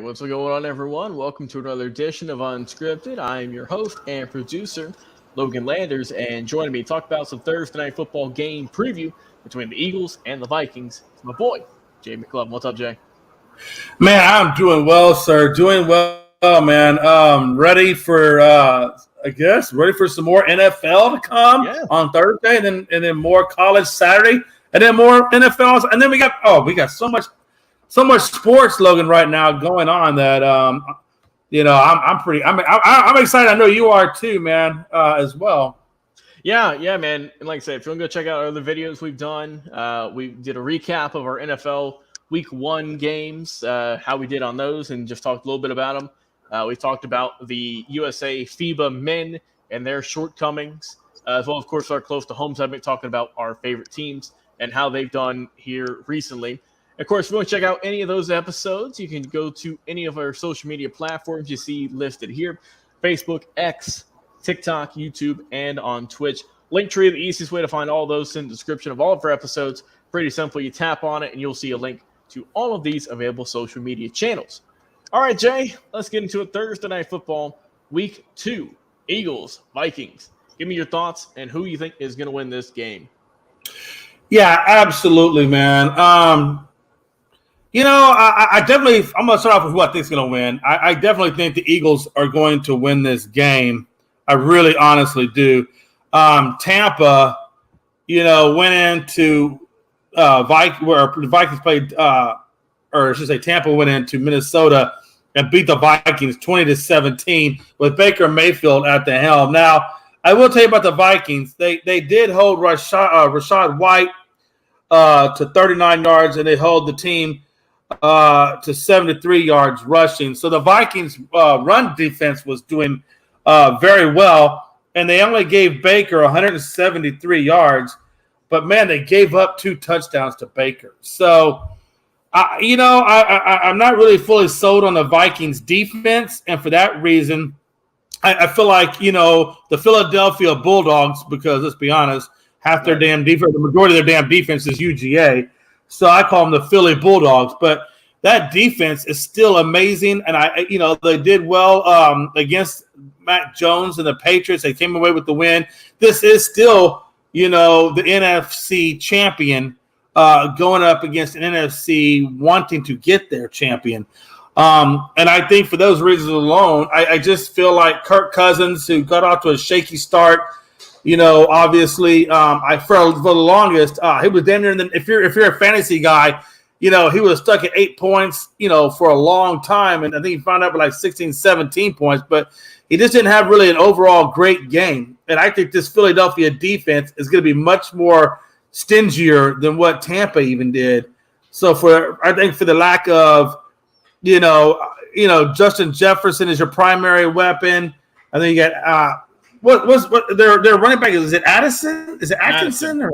What's going on, everyone? Welcome to another edition of Unscripted. I am your host and producer, Logan Landers, and joining me to talk about some Thursday Night Football game preview between the Eagles and the Vikings is my boy, Jay McClellan. What's up, Jay? Man, I'm doing well, sir. Doing well, man. Ready for, ready for some more NFL to come on Thursday, and then more college Saturday, and then more NFL, and then we got so much sports, Logan, right now going on that I'm excited. I know you are too, man, as well. Yeah, man. And like I said, if you want to go check out other videos we've done, we did a recap of our NFL Week 1 games, how we did on those, and just talked a little bit about them. We talked about the USA FIBA men and their shortcomings, as well, of course, our close to home segment, talking about our favorite teams and how they've done here recently. Of course, if you want to check out any of those episodes, you can go to any of our social media platforms you see listed here: Facebook, X, TikTok, YouTube, and on Twitch. Linktree, the easiest way to find all those in the description of all of our episodes. Pretty simple. You tap on it, and you'll see a link to all of these available social media channels. All right, Jay, let's get into it. Thursday Night Football, Week 2, Eagles, Vikings. Give me your thoughts and who you think is going to win this game. Yeah, absolutely, man. I definitely – I'm going to start off with who I think is going to win. I definitely think the Eagles are going to win this game. I really honestly do. Tampa, went into where the Vikings played or I should say Tampa went into Minnesota and beat the Vikings 20-17 with Baker Mayfield at the helm. Now, I will tell you about the Vikings. They did hold Rashad White to 39 yards, and they held the team to 73 yards rushing. So the Vikings' run defense was doing very well, and they only gave Baker 173 yards. But, man, they gave up 2 touchdowns to Baker. So, I'm not really fully sold on the Vikings' defense, and for that reason, I feel like, the Philadelphia Bulldogs, because let's be honest, half their damn defense, the majority of their damn defense is UGA. So I call them the Philly Bulldogs. But that defense is still amazing. And they did well against Mac Jones and the Patriots. They came away with the win. This is still, the NFC champion going up against an NFC wanting to get their champion. And I think for those reasons alone, I just feel like Kirk Cousins, who got off to a shaky start, obviously, for the longest, he was damn near. If you're a fantasy guy, he was stuck at 8 points, for a long time, and I think he found out with like 16, 17 points. But he just didn't have really an overall great game. And I think this Philadelphia defense is going to be much more stingier than what Tampa even did. So I think for the lack of, Justin Jefferson is your primary weapon. I think you got. What their running back is it Addison? Is it Atkinson or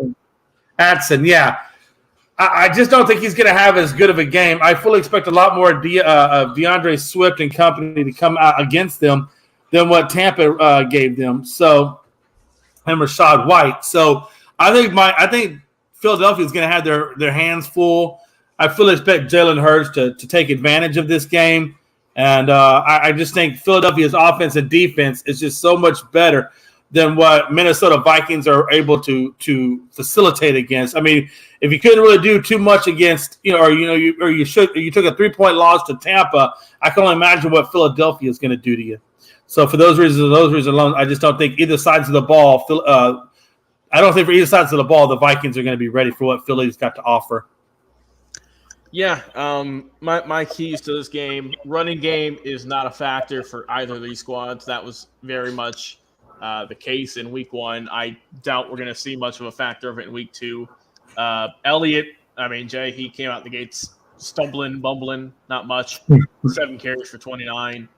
Addison? Yeah, I just don't think he's going to have as good of a game. I fully expect a lot more of DeAndre Swift and company to come out against them than what Tampa gave them. So, and Rashad White. So I think Philadelphia is going to have their hands full. I fully expect Jalen Hurts to take advantage of this game. And I just think Philadelphia's offense and defense is just so much better than what Minnesota Vikings are able to facilitate against. I mean, if you couldn't really do too much against, you took a 3-point loss to Tampa, I can only imagine what Philadelphia is going to do to you. So for those reasons alone, I just don't think either sides of the ball. I don't think for either sides of the ball, the Vikings are going to be ready for what Philly's got to offer. Yeah, my keys to this game, running game is not a factor for either of these squads. That was very much the case in week 1. I doubt we're going to see much of a factor of it in week 2. Elliott, Jay, he came out the gates stumbling, bumbling, not much. 7 carries for 29.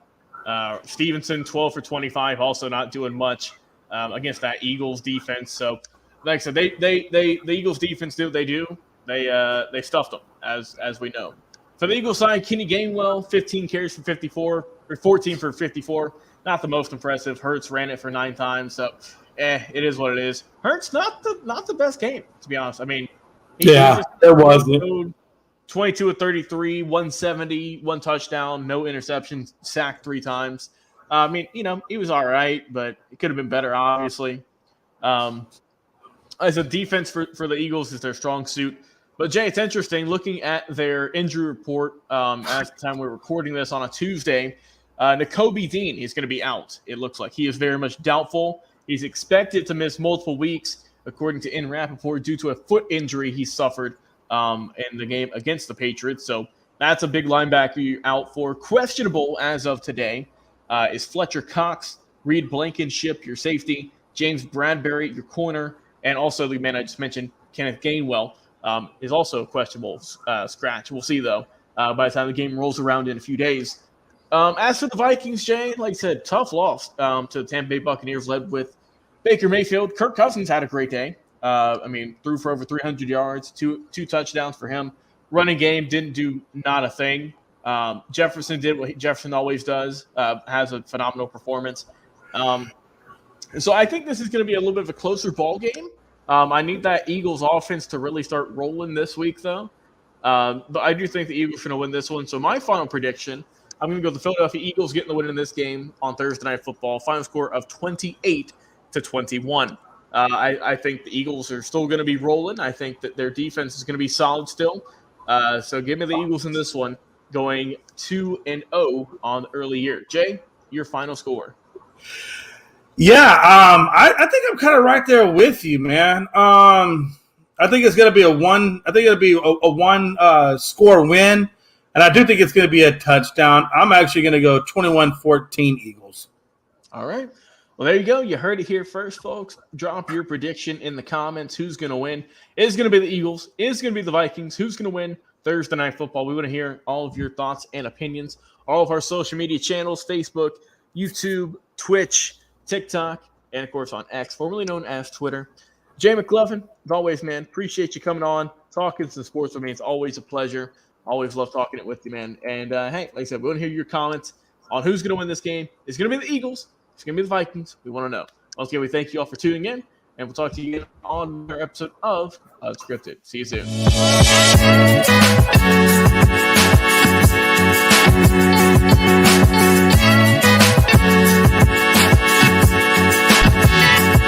Stevenson, 12 for 25, also not doing much against that Eagles defense. So, like I said, the Eagles defense do what they do. They stuffed them, as we know. For the Eagles side, Kenny Gainwell, 15 carries for 54, or 14 for 54. Not the most impressive. Hurts ran it for 9 times, so it is what it is. Hurts not the best game, to be honest. It wasn't. 22 of 33, 170, 1 touchdown, no interceptions, sacked 3 times. He was all right, but it could have been better, obviously. As a defense for the Eagles is their strong suit. But, Jay, it's interesting looking at their injury report at the time we're recording this on a Tuesday. Nakobe Dean is going to be out, it looks like. He is very much doubtful. He's expected to miss multiple weeks, according to In Rappaport, due to a foot injury he suffered in the game against the Patriots. So that's a big linebacker you're out for. Questionable as of today is Fletcher Cox, Reed Blankenship, your safety, James Bradbury, your corner, and also the man I just mentioned, Kenneth Gainwell, is also a questionable scratch. We'll see, though, by the time the game rolls around in a few days. As for the Vikings, Jay, like I said, tough loss to the Tampa Bay Buccaneers led with Baker Mayfield. Kirk Cousins had a great day. Threw for over 300 yards, two touchdowns for him. Running game didn't do not a thing. Jefferson did what Jefferson always does, has a phenomenal performance. So I think this is going to be a little bit of a closer ball game. I need that Eagles offense to really start rolling this week, though. But I do think the Eagles are going to win this one. So my final prediction, I'm going to go the Philadelphia Eagles getting the win in this game on Thursday Night Football. Final score of 28-21. I think the Eagles are still going to be rolling. I think that their defense is going to be solid still. So give me the Eagles in this one, going 2-0 on the early year. Jay, your final score. Yeah, I think I'm kind of right there with you, man. I think it's going to be a one score win, and I do think it's going to be a touchdown. I'm actually going to go 21-14 Eagles. All right. Well, there you go. You heard it here first, folks. Drop your prediction in the comments. Who's going to win? Is it going to be the Eagles? Is it going to be the Vikings? Who's going to win Thursday Night Football? We want to hear all of your thoughts and opinions. All of our social media channels, Facebook, YouTube, Twitch, TikTok, and, of course, on X, formerly known as Twitter. Jay McLovin, as always, man, appreciate you coming on, talking some sports with me. It's always a pleasure. Always love talking it with you, man. And, hey, like I said, we want to hear your comments on who's going to win this game. It's going to be the Eagles. It's going to be the Vikings. We want to know. Once again, we thank you all for tuning in, and we'll talk to you again on another episode of Unscripted. See you soon.